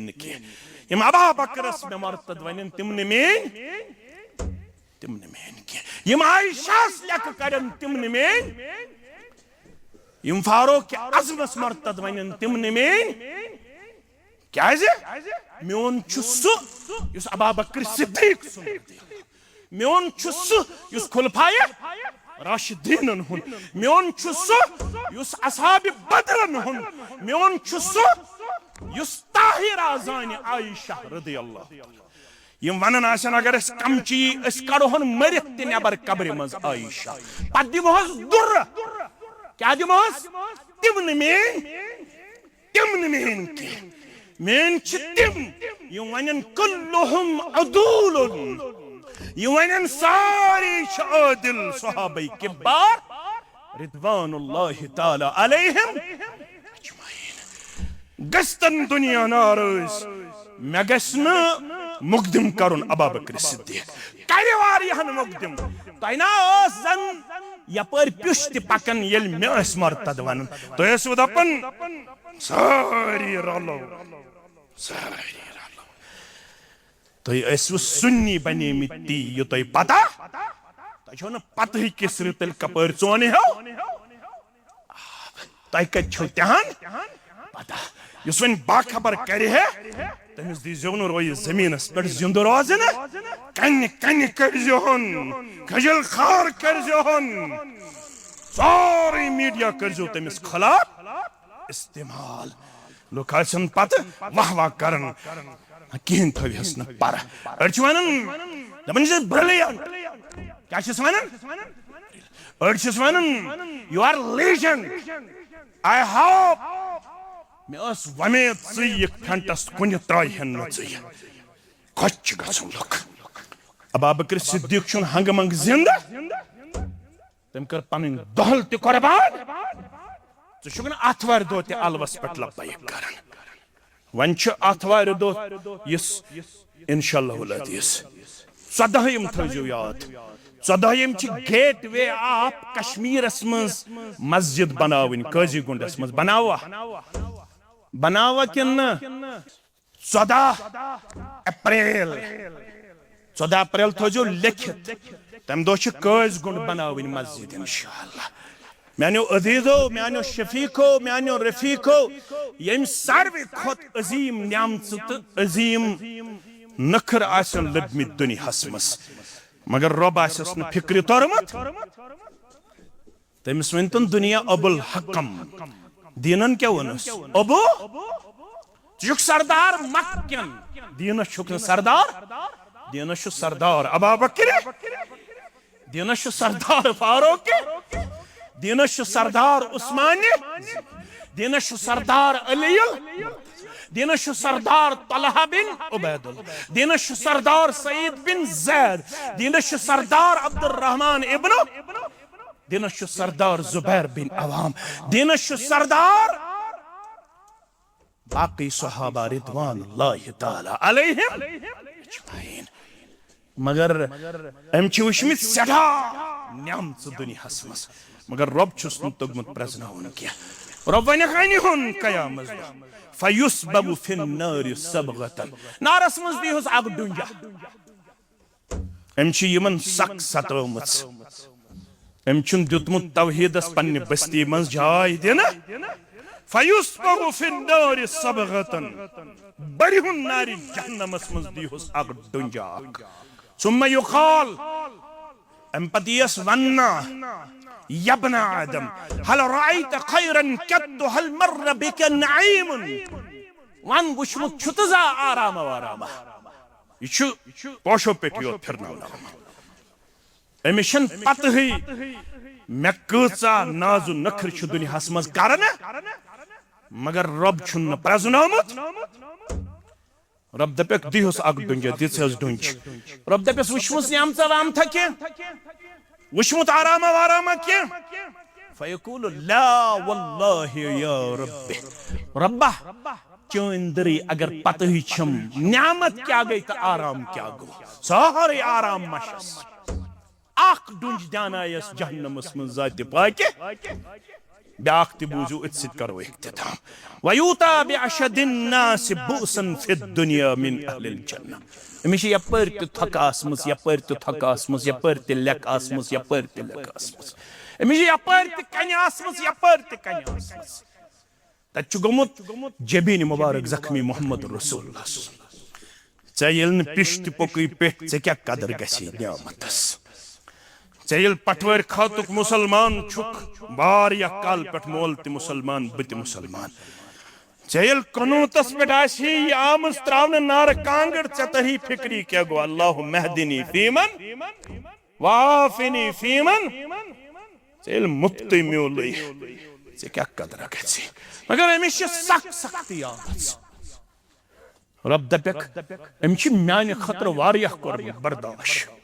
यम अबू बकरस मे मरतद वन तिम मेन यम आयशास लक करन तिम मेन यम फारूक आज़मस मरतद वन तिम मेन क्या मोन सह अबू बकर सिद्दीक मोन सह खुलफाए राशिदीन हुन मोन सह असहाब बदरन हुन मोन सह ताहिरा जान आयशा रदियल्लाहु यम वन अगर कमची कड़ोहन मरित नबर कब्र मज आयशा पे दिमोस दुर क्या दिमोस तिम मेन मेन तिम यम वन कुल्लुहुम अदूलुन यम वन सारी आदिल सहाबा किबार रिदवानुल्लाहि तआला अलैहिम अजमईन गस्तन दुनिया नारज मे गसन मुकदम करुन अबू बकर सिद्दीक करे वारियहन मुकदम तयना जन यपर प्युश त पकन येल मे मरतद वन तो दपन सारी रलो तो सुन्नी बने ती यह तुम पता तुम पत किस तेल कपर चोन हो तुम कहो तहन पता इस वन बाखबर कर तमिस दीजो न रोय जमीनस पे जिंद रोज कन कन करजोन खजल खार करजोन सारी मीडिया करजो तमिस खिलाफ इस्तेमाल लोग पत वाह वाह करन कहें थवस न पर वन ब्रिलियंट क्या one one you are legend I hope मे वमेद फंटस कुन त्राहन खुश लुक अबू बकर सिद्दीक हंग मंग जिंदा तम कर पन दहल त कुर्बान ुन आथवार दो ते अलवस पे लब्बैक कर वन आथवार दो इंशाअल्लाह 14 थो याद 14 गेट वे ऑफ कश्मीरस मज मस्जिद बनावन काजी गुंडस मज बनावा कि 14 अप्रैल थो लिखित तम दो कज गुंड बनावन मस्जिद इंशाअल्लाह। मानो अजीजो, मानो शफीको, मानो रफीको, यम सारवे खोत अजीम न्यामत तो अजीम नखर आसन लदमित दुनियास मस, मगर रब आसस न फिक्र तोरमत। तमिस वनतन दुनिया अबुल हकम, दीनन क्या वनस अबू चुक सरदार मक्कन, दीन शुक सरदार, दीन शु सरदार अबू बकर, दीन शु सरदार फारूक, दीन शु सरदार उस्मान, दीन शु सरदार अली, दीन शु सरदार तलहा बिन उबैदुल्लाह, दीन शु सरदार सईद बिन जैद, दीन शु सरदार अब्दुर्रहमान इब्न, दीन शु सरदार जुबैर बिन अवाम, दीन शु सरदार बाकी सहाबा रिदवानुल्लाहि तआला अलैहिम अजमईन। मगर अम वुचमित सदा न्यामत दुनियास मस, मगर रब छुस तगमुत प्रजनावन क्या। रब वन कयामत फयुस्बबु फिन्नारि सबगतन, नारस मज दिहुस आग डुंजा। अम यमन सक सतवमत, अम दुतमुत तौहीदस पन्ने बस्ती मज जाय दिन। फयुस्बबु फिन्नारि सबगतन, बरिहुन नारि जहन्नमस मज दिहुस आग डुंजा। सुम्मा युकाल, अम पतियस वन्ना यब्ना आदम हल रायत खैरन कत्तु हल मर्र बिक नईमुन, वन वुचमुत छुतजा आराम वाराम, यह पोशो पे फिरना अमिशन पत मे कचा नाजु नखर दुनियास मज कर, मगर रब छुन प्रजनोमुत। रब दपक दिहुस अग डुंजा, दिस डुंज। रब दपस वुचमुत न्यामत वामत क्या, वुचमुत आराम वाराम क्या। फयकूल ला वल्लाहि या रब्बी, रब्बा चंदरी अगर पत ही छम न्यामत क्या गई तो आराम क्या गो, सारे आराम मशस। आख डुंज दाना यस जहन्नमस मन जाति पाके, ब्याख ते बूजू इत सित करो इख्तिताम। वयूता बिअशदिन नास बुसन फिद दुनिया मिन अहलिल जन्नह, अमिश यपर ते थकास मस, यपर ते थकास मस, यपर ते लेकास मस, यपर ते लेकास मस, अमिश यपर ते कन्यास मस, यपर ते कन्यास मस। तच गोमुत जबीन मुबारक जख्मी मोहम्मद रसूलुल्लाह, चे येल न पिश्त पोकई पेट चे क्या कदर गसी न्यामतस। चेल पटवर खातुक मुसलमान छुक बार या काल पट मोल ते मुसलमान बत मुसलमान। चेल कनूतस पे आशी आमस त्रावन नार कांगड़ चतही फिक्री क्या गो। अल्लाह महदिनी फीमन वाफिनी फीमन, चेल मुत्ती म्यूली से क्या कदर गसी, मगर अमिश सक सकती आमस। रब दपक अमिश म्यान खतर वारिया कर बर्दाश्त।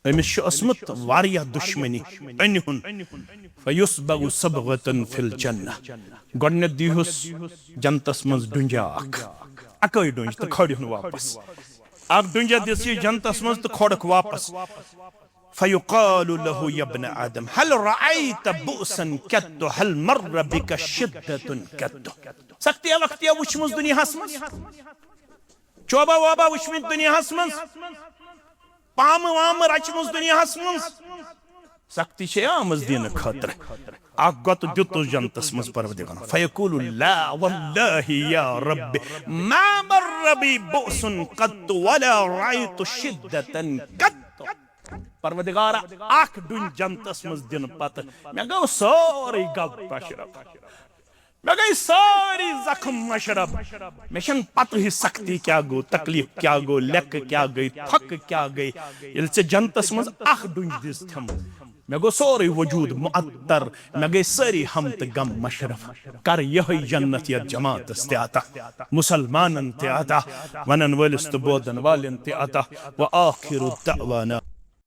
अमिश असमत वारिया दुश्मनी अनहुन फयुस्बगु सबगतन फिल जन्नह, गडने दिहुस जन्नतस मज डुंजा अकई डुंज तो खड़िहुन वापस। आग डुंजा दिसी जन्नतस मज तो खड़क वापस। फयुकालु लहु यब्न आदम हल रायत बुसन कत्तु हल मर्र बिक शिद्दतुन कत्तु। सक्तिया वक्तिया वुचमुस दुनियास मज, चोबा वाबा वुचमित दुनियास मज, पाम वाम रचमुस दुनियास मज। सख्ती छे आमज दिन खतर आग गत दुतुस जन्नतस मज परवरदिगार। फयकुलु ला वल्लाहि या रब्बी मा मर्र बि बुसन कत्तु वला रायतु शिद्दतन कत्तु। परवरदिगार आख डुन जन्नतस मज दिन पत मे गो सारी गब मशरब, मे गई सारी जख्म मशरब। मे छन पत ही सख्ती क्या गो, तकलीफ क्या गो, लेक क्या गई, थक क्या गई। ये जन्नतस मज आख डुन दिस थम मे गो सारी वजूद मुअत्तर, मे गई सारी हम त गम मशरफ। कर यह जन्नत या जमात आता मुसलमानन ते आता, वनन वलिस्त बोदन वालिन ते आता। व आखिरु दअवाना